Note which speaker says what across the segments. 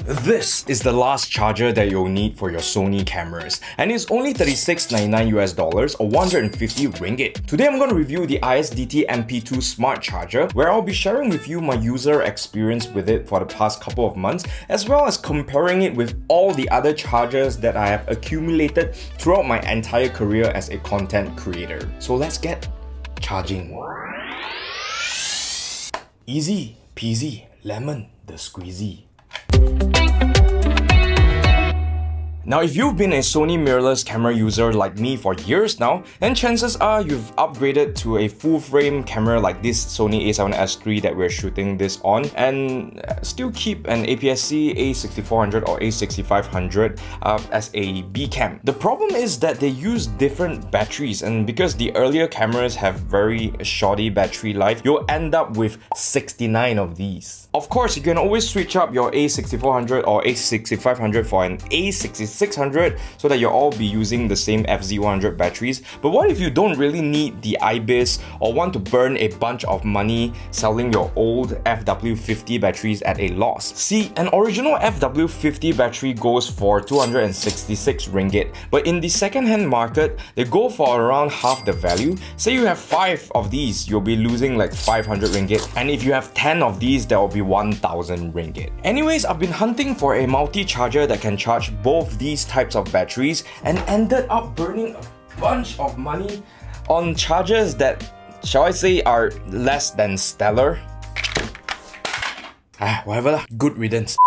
Speaker 1: This is the last charger that you'll need for your Sony cameras, and it's only $36.99 US or 150 ringgit. Today I'm going to review the ISDT NP2 smart charger, where I'll be sharing with you my user experience with it for the past couple of months, as well as comparing it with all the other chargers that I have accumulated throughout my entire career as a content creator. So let's get charging. Easy peasy lemon the squeezy. Now, if you've been a Sony mirrorless camera user like me for years now, then chances are you've upgraded to a full-frame camera like this Sony a7S III that we're shooting this on, and still keep an APS-C A6400 or A6500 as a B cam. The problem is that they use different batteries, and because the earlier cameras have very shoddy battery life, you'll end up with 69 of these. Of course, you can always switch up your A6400 or A6500 for an A6600 so that you'll all be using the same FZ100 batteries. But what if you don't really need the IBIS or want to burn a bunch of money selling your old FW50 batteries at a loss? See, an original FW50 battery goes for 266 ringgit, but in the second-hand market, they go for around half the value. Say you have 5 of these, you'll be losing like 500 ringgit, and if you have 10 of these, that will be 1000 ringgit. Anyways, I've been hunting for a multi-charger that can charge both these types of batteries and ended up burning a bunch of money on chargers that, shall I say, are less than stellar. Whatever lah, good riddance.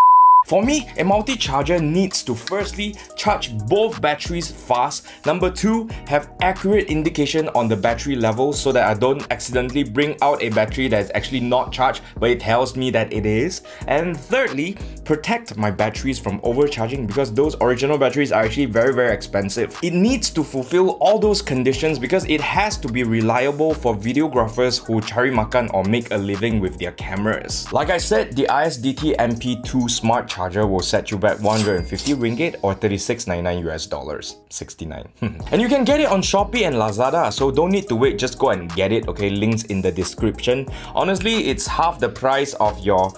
Speaker 1: For me, a multi-charger needs to firstly charge both batteries fast, number 2, have accurate indication on the battery level so that I don't accidentally bring out a battery that is actually not charged but it tells me that it is, and thirdly, protect my batteries from overcharging because those original batteries are actually very expensive. It needs to fulfill all those conditions because it has to be reliable for videographers who cari makan or make a living with their cameras. Like I said, the ISDT NP2 smart charger will set you back 150 ringgit or $36.99 US, 69. And you can get it on Shopee and Lazada, so don't need to wait, just go and get it, okay? Links in the description. Honestly, it's half the price of your,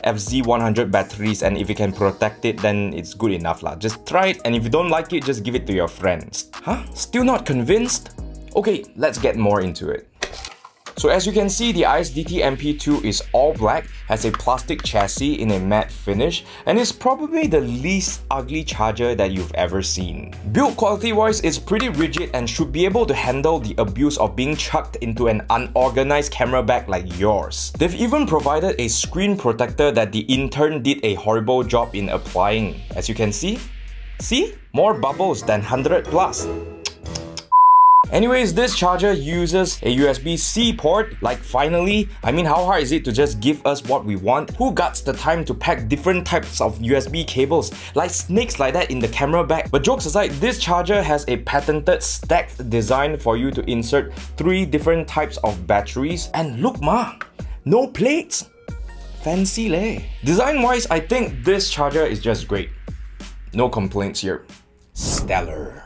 Speaker 1: FZ100 batteries, and if you can protect it, then it's good enough lah. Just try it, and if you don't like it, just give it to your friends. Huh? Still not convinced? Okay, let's get more into it. So as you can see, the ISDT NP2 is all black, has a plastic chassis in a matte finish, and is probably the least ugly charger that you've ever seen. Build quality wise, it's pretty rigid and should be able to handle the abuse of being chucked into an unorganized camera bag like yours. They've even provided a screen protector that the intern did a horrible job in applying. As you can see, more bubbles than 100 plus. Anyways, this charger uses a USB-C port. Like, finally, I mean, how hard is it to just give us what we want? Who got the time to pack different types of USB cables like snakes like that in the camera bag? But jokes aside, this charger has a patented stacked design for you to insert 3 different types of batteries. And look ma, no plates. Fancy leh. Design-wise, I think this charger is just great. No complaints here. Stellar.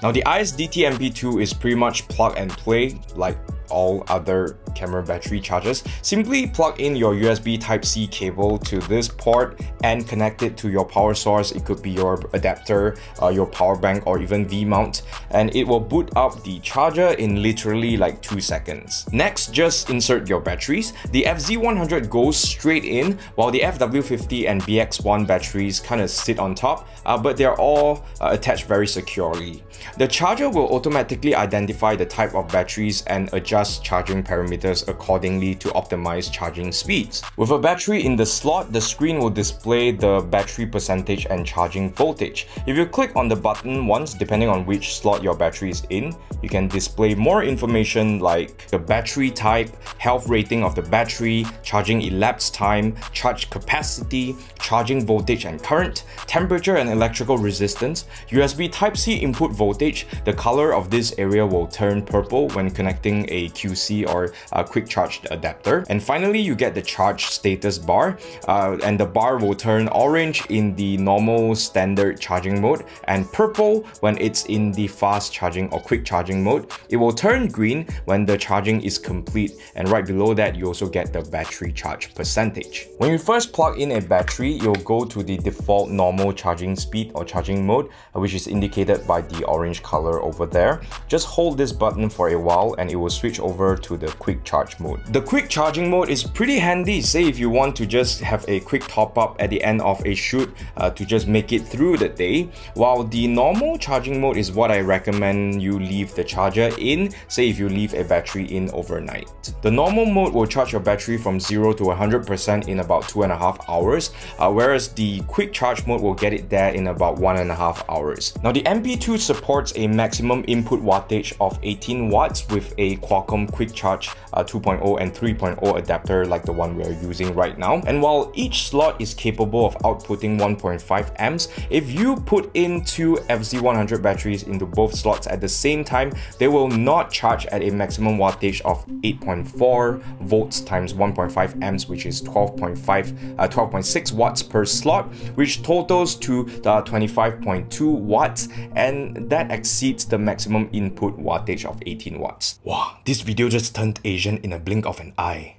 Speaker 1: Now, the ISDT NP2 is pretty much plug and play like all other camera battery chargers. Simply plug in your USB Type-C cable to this port and connect it to your power source. It could be your adapter, your power bank, or even V-mount, and it will boot up the charger in literally like 2 seconds. Next, just insert your batteries. The FZ100 goes straight in, while the FW50 and BX1 batteries kind of sit on top, but they're all attached very securely. The charger will automatically identify the type of batteries and adjust charging parameters accordingly to optimize charging speeds. With a battery in the slot, the screen will display the battery percentage and charging voltage. If you click on the button once, depending on which slot your battery is in, you can display more information like the battery type, health rating of the battery, charging elapsed time, charge capacity, charging voltage and current, temperature and electrical resistance, USB Type-C input voltage. The color of this area will turn purple when connecting a a QC or a quick charge adapter. And finally, you get the charge status bar, and the bar will turn orange in the normal standard charging mode and purple when it's in the fast charging or quick charging mode. It will turn green when the charging is complete, and right below that you also get the battery charge percentage. When you first plug in a battery, you'll go to the default normal charging speed or charging mode, which is indicated by the orange color over there. Just hold this button for a while and it will switch over to the quick charge mode. The quick charging mode is pretty handy, say if you want to just have a quick top up at the end of a shoot to just make it through the day, while the normal charging mode is what I recommend you leave the charger in, say if you leave a battery in overnight. The normal mode will charge your battery from 0 to 100% in about 2.5 hours, whereas the quick charge mode will get it there in about 1.5 hours. Now the NP2 supports a maximum input wattage of 18 watts with a Qualcomm quick charge 2.0 and 3.0 adapter like the one we are using right now. And while each slot is capable of outputting 1.5 amps, if you put in two FZ100 batteries into both slots at the same time, they will not charge at a maximum wattage of 8.4 volts times 1.5 amps, which is 12.6 watts per slot, which totals to 25.2 watts, and that exceeds the maximum input wattage of 18 watts. Wow, this video just turned Asian in a blink of an eye.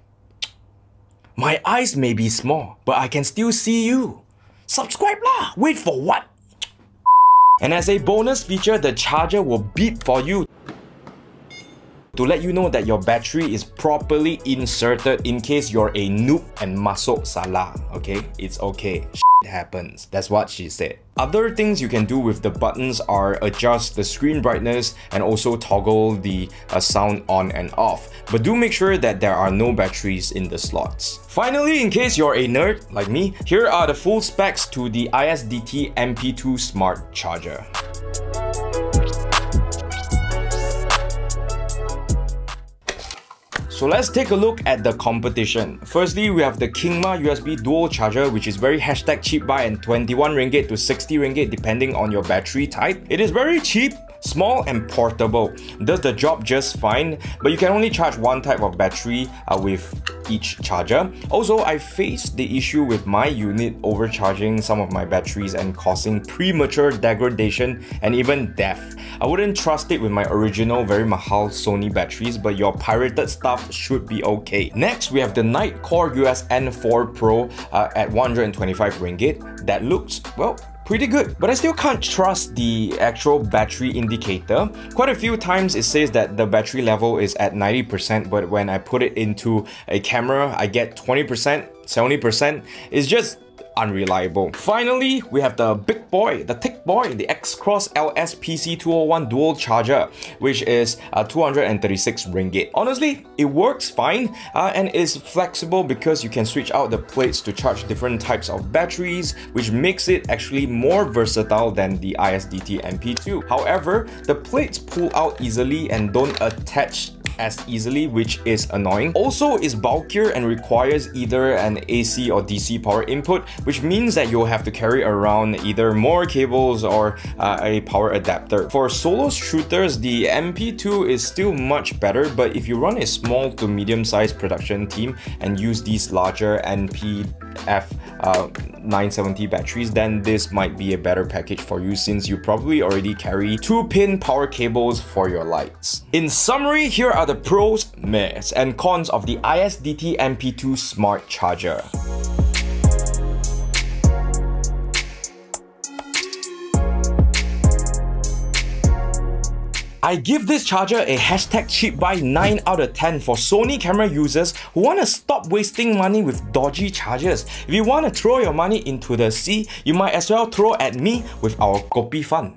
Speaker 1: My eyes may be small, but I can still see you. Subscribe lah! Wait for what? And as a bonus feature, the charger will beep for you to let you know that your battery is properly inserted in case you're a noob and masuk salah, okay? It's okay. Shit happens. That's what she said. Other things you can do with the buttons are adjust the screen brightness and also toggle the sound on and off. But do make sure that there are no batteries in the slots. Finally, in case you're a nerd like me, here are the full specs to the ISDT NP2 Smart Charger. So let's take a look at the competition. Firstly, we have the Kingma USB dual charger, which is very cheap buy and 21 ringgit to 60 ringgit depending on your battery type. It is very cheap, small and portable. Does the job just fine, but you can only charge one type of battery with each charger. Also, I faced the issue with my unit overcharging some of my batteries and causing premature degradation and even death. I wouldn't trust it with my original very mahal Sony batteries, but your pirated stuff should be okay. Next, we have the Night Core N4 Pro at 125 ringgit. That looks, well, pretty good, but I still can't trust the actual battery indicator. Quite a few times it says that the battery level is at 90%, but when I put it into a camera, I get 20%, 70%. It's just unreliable. Finally, we have the big boy, the thick boy, the X-Cross LS PC201 dual charger, which is 236 ringgit. Honestly, it works fine and is flexible because you can switch out the plates to charge different types of batteries, which makes it actually more versatile than the ISDT NP2. However, the plates pull out easily and don't attach as easily, which is annoying. Also, is bulkier and requires either an AC or DC power input, which means that you'll have to carry around either more cables or a power adapter. For solo shooters, the NP2 is still much better, but if you run a small to medium-sized production team and use these larger NPF 970 batteries, then this might be a better package for you since you probably already carry 2-pin power cables for your lights. In summary, here are the pros, myths, and cons of the ISDT NP2 Smart Charger. I give this charger a cheap buy 9 out of 10 for Sony camera users who want to stop wasting money with dodgy chargers. If you want to throw your money into the sea, you might as well throw at me with our Kopi Fund.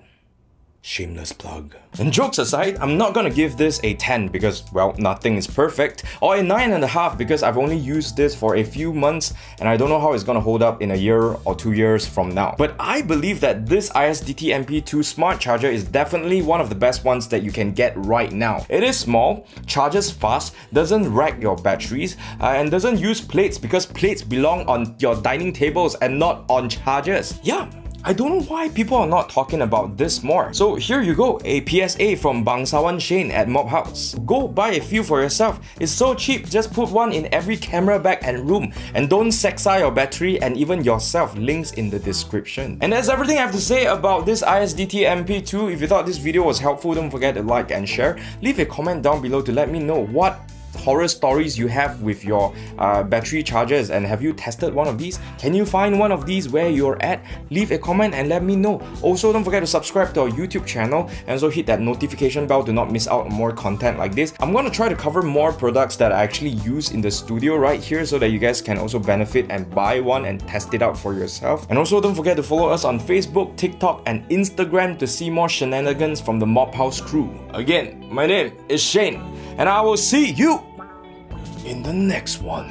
Speaker 1: Shameless plug. And jokes aside, I'm not gonna give this a 10 because, well, nothing is perfect, or a 9.5 because I've only used this for a few months and I don't know how it's gonna hold up in a year or 2 years from now. But I believe that this ISDT NP2 Smart Charger is definitely one of the best ones that you can get right now. It is small, charges fast, doesn't wreck your batteries, and doesn't use plates because plates belong on your dining tables and not on chargers. Yeah. I don't know why people are not talking about this more. So here you go, a PSA from Bangsawan Shane at Mob House. Go buy a few for yourself. It's so cheap, just put one in every camera bag and room. And don't sexa your battery and even yourself. Links in the description. And that's everything I have to say about this ISDT NP2. If you thought this video was helpful, don't forget to like and share. Leave a comment down below to let me know what horror stories you have with your battery chargers, and have you tested one of these? Can you find one of these where you're at? Leave a comment and let me know. Also, don't forget to subscribe to our YouTube channel and also hit that notification bell to not miss out on more content like this. I'm gonna try to cover more products that I actually use in the studio right here so that you guys can also benefit and buy one and test it out for yourself. And also, don't forget to follow us on Facebook, TikTok and Instagram to see more shenanigans from the Mob House crew. Again, my name is Shane, and I will see you in the next one.